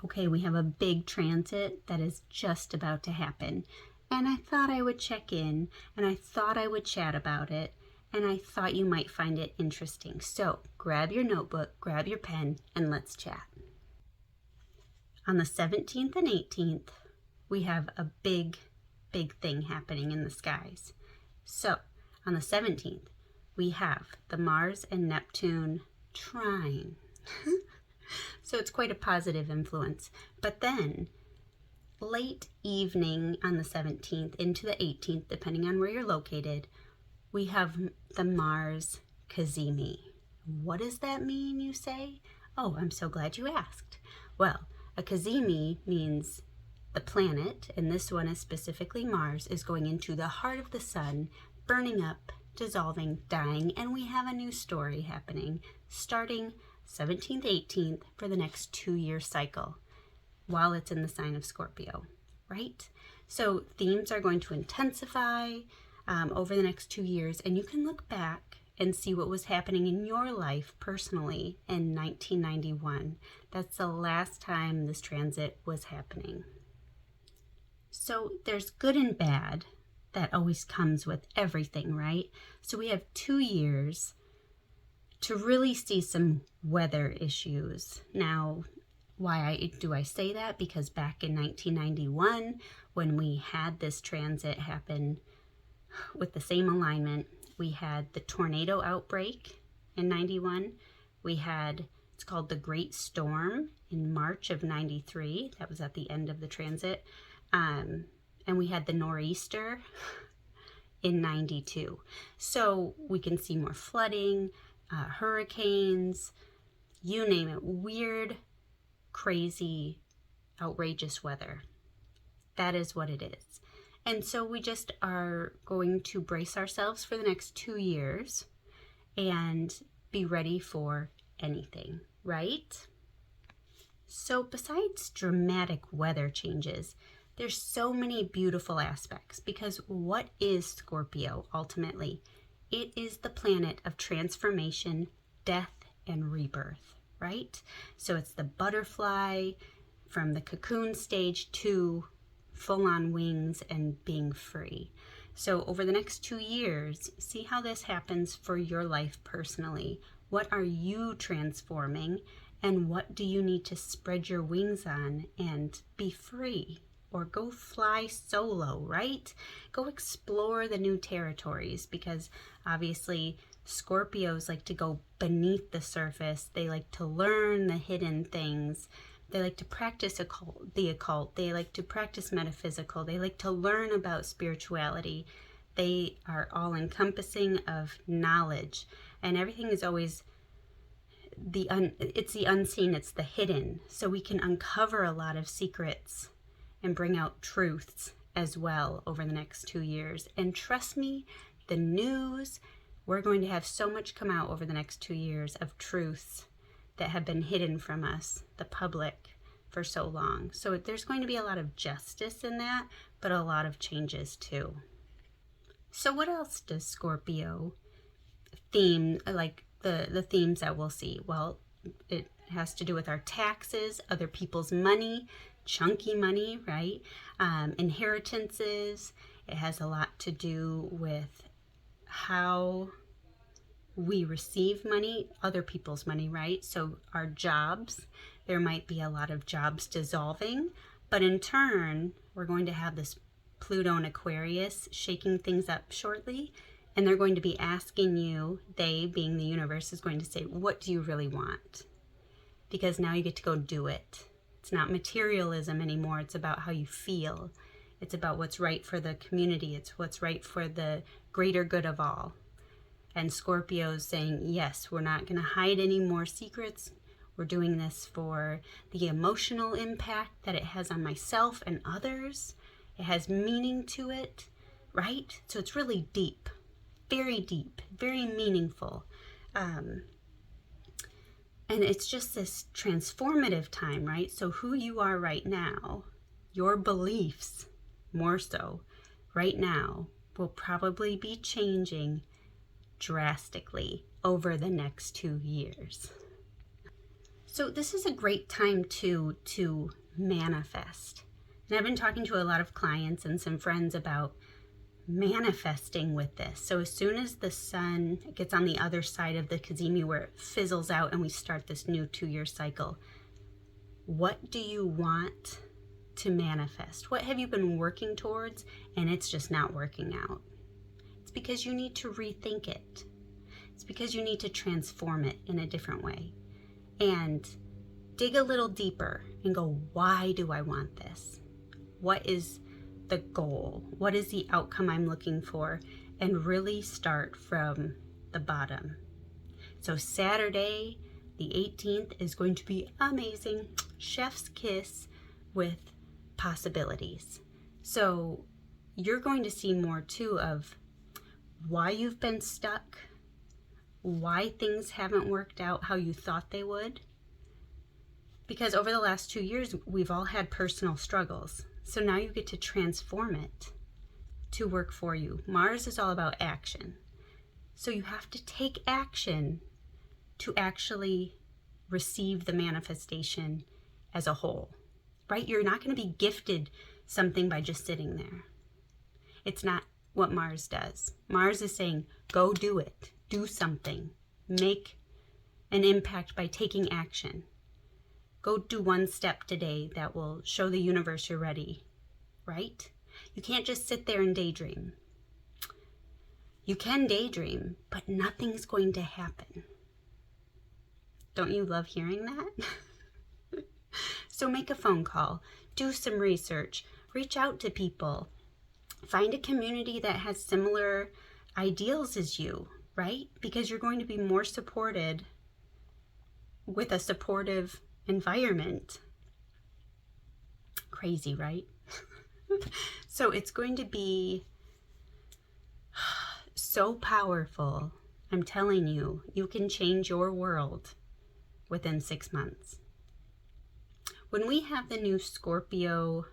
Okay, we have a big transit that is just about to happen. And I thought I would check in, and I thought I would chat about it, and I thought you might find it interesting. So grab your notebook, grab your pen, and let's chat. On the 17th and 18th, we have a big thing happening in the skies. So on the 17th, we have the Mars and Neptune trine. So it's quite a positive influence. But then late evening on the 17th into the 18th, depending on where you're located, we have the Mars Cazimi. What does that mean, you say? Oh, I'm so glad you asked. Well, a Cazimi means the planet, and this one is specifically Mars, is going into the heart of the sun, burning up, dissolving, dying, and we have a new story happening starting 17th, 18th for the next 2-year cycle while it's in the sign of Scorpio, right? So themes are going to intensify over the next 2 years, and you can look back and see what was happening in your life personally in 1991. That's the last time this transit was happening. So there's good and bad that always comes with everything, right? So we have 2 years to really see some weather issues. Now, why do I say that? Because back in 1991, when we had this transit happen with the same alignment, we had the tornado outbreak in 91. We had, it's called the Great Storm in March of 93. That was at the end of the transit. And we had the nor'easter in 92. So we can see more flooding, hurricanes, you name it, weird, crazy, outrageous weather. That is what it is. And so we just are going to brace ourselves for the next 2 years and be ready for anything, right? So besides dramatic weather changes, there's so many beautiful aspects, because what is Scorpio ultimately? It is the planet of transformation, death, and rebirth, right? So it's the butterfly from the cocoon stage to full-on wings and being free. So over the next 2 years, see how this happens for your life personally. What are you transforming, and what do you need to spread your wings on and be free? Or go fly solo, right? Go explore the new territories, because obviously Scorpios like to go beneath the surface. They like to learn the hidden things. They like to practice the occult. They like to practice metaphysical. They like to learn about spirituality. They are all encompassing of knowledge, and everything is always it's the unseen, it's the hidden. So we can uncover a lot of secrets and bring out truths as well over the next 2 years. And trust me, the news, we're going to have so much come out over the next 2 years of truths that have been hidden from us, the public, for so long. So there's going to be a lot of justice in that, but a lot of changes too. So what else does Scorpio theme, like the themes that we'll see? Well, it has to do with our taxes, other people's money, chunky money, right? Inheritances. It has a lot to do with how we receive money, other people's money, right? So our jobs, there might be a lot of jobs dissolving, but in turn, we're going to have this Pluto and Aquarius shaking things up shortly, and they're going to be asking you, they being the universe, is going to say, what do you really want? Because now you get to go do it. It's not materialism anymore. It's about how you feel. It's about what's right for the community. It's what's right for the greater good of all. And Scorpio's saying, yes, we're not going to hide any more secrets. We're doing this for the emotional impact that it has on myself and others. It has meaning to it, right? So it's really deep, very meaningful. And it's just this transformative time, right? So who you are right now, your beliefs more so right now, will probably be changing drastically over the next 2 years. So this is a great time to manifest. And I've been talking to a lot of clients and some friends about manifesting with this. So as soon as the sun gets on the other side of the Cazimi where it fizzles out and we start this new 2-year cycle, what do you want to manifest? What have you been working towards and it's just not working out? It's because you need to rethink it. It's because you need to transform it in a different way. And dig a little deeper and go, why do I want this? What is the goal? What is the outcome I'm looking for? And really start from the bottom. So Saturday, the 18th, is going to be amazing. Chef's kiss with possibilities. So you're going to see more too of why you've been stuck, why things haven't worked out how you thought they would. Because over the last 2 years, we've all had personal struggles. So now you get to transform it to work for you. Mars is all about action. So you have to take action to actually receive the manifestation as a whole, right? You're not going to be gifted something by just sitting there. It's not what Mars does. Mars is saying, go do it. Do something. Make an impact by taking action. Go do one step today that will show the universe you're ready, right? You can't just sit there and daydream. You can daydream, but nothing's going to happen. Don't you love hearing that? So make a phone call, do some research, reach out to people, find a community that has similar ideals as you, right? Because you're going to be more supported with a supportive environment. Crazy, right? So it's going to be so powerful. I'm telling you, you can change your world within 6 months. When we have the new Scorpio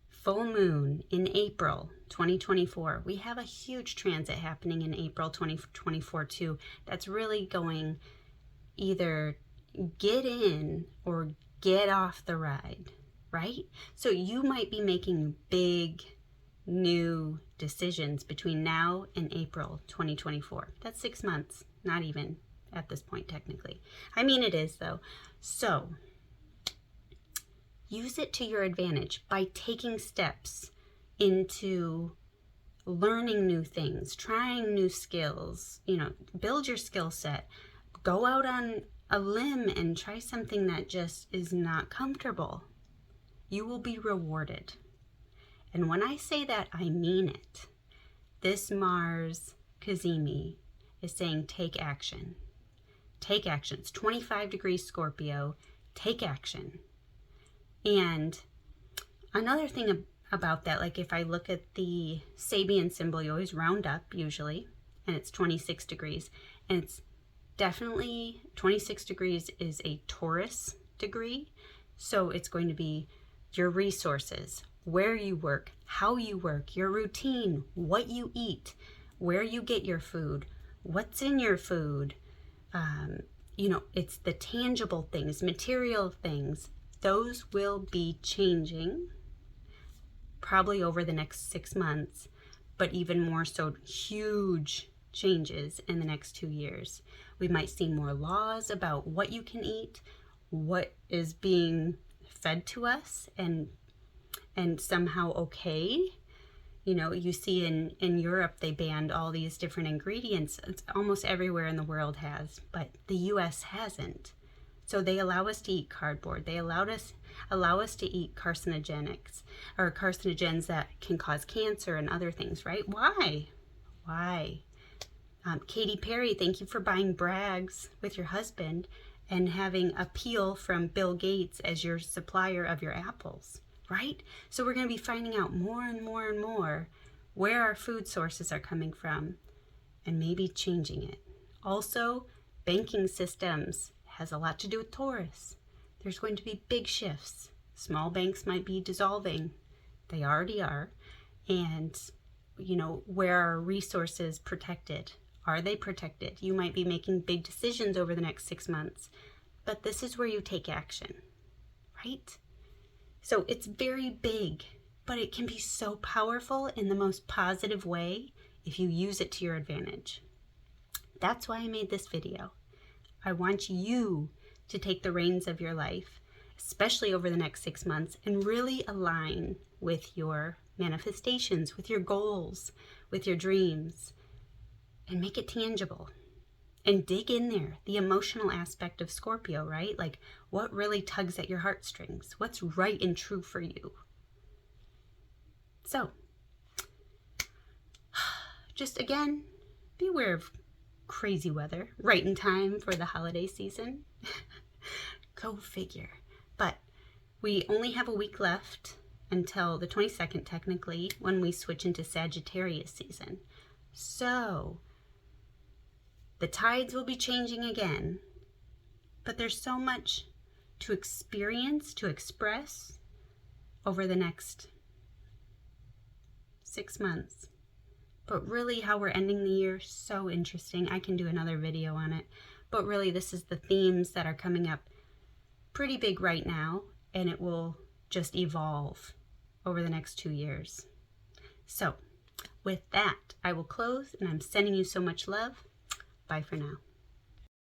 full moon in April 2024, we have a huge transit happening in April 2024 too. That's really going either get in or get off the ride, right? So you might be making big new decisions between now and April 2024. That's 6 months, not even at this point technically. I mean it is though. So use it to your advantage by taking steps into learning new things, trying new skills, build your skill set, go out on a limb and try something that just is not comfortable. You will be rewarded. And when I say that, I mean it. This Mars Cazimi is saying take action. Take action. It's 25 degrees Scorpio. Take action. And another thing about that, like if I look at the Sabian symbol, you always round up usually, and it's 26 degrees. And it's definitely 26 degrees is a Taurus degree. So it's going to be your resources, where you work, how you work, your routine, what you eat, where you get your food, what's in your food. It's the tangible things, material things. Those will be changing probably over the next 6 months, but even more so huge changes in the next 2 years. We might see more laws about what you can eat, what is being fed to us and somehow okay. You see in Europe, they banned all these different ingredients. It's almost everywhere in the world has, but the US hasn't. So they allow us to eat cardboard. They allow us to eat carcinogenics or carcinogens that can cause cancer and other things, right? Why? Katy Perry, thank you for buying Bragg's with your husband and having a peel from Bill Gates as your supplier of your apples, right? So we're going to be finding out more and more and more where our food sources are coming from and maybe changing it. Also, banking systems has a lot to do with Taurus. There's going to be big shifts. Small banks might be dissolving. They already are. And, where are resources protected? Are they protected? You might be making big decisions over the next 6 months, but this is where you take action, right? So it's very big, but it can be so powerful in the most positive way if you use it to your advantage. That's why I made this video. I want you to take the reins of your life, especially over the next 6 months, and really align with your manifestations, with your goals, with your dreams, and make it tangible. And dig in there, the emotional aspect of Scorpio, right? Like, what really tugs at your heartstrings? What's right and true for you? So, just again, be aware of crazy weather, right in time for the holiday season. Go figure. But we only have a week left until the 22nd, technically, when we switch into Sagittarius season. So, the tides will be changing again, but there's so much to experience, to express over the next 6 months. But really how we're ending the year, so interesting. I can do another video on it. But really this is the themes that are coming up pretty big right now, and it will just evolve over the next 2 years. So with that, I will close, and I'm sending you so much love. Bye for now.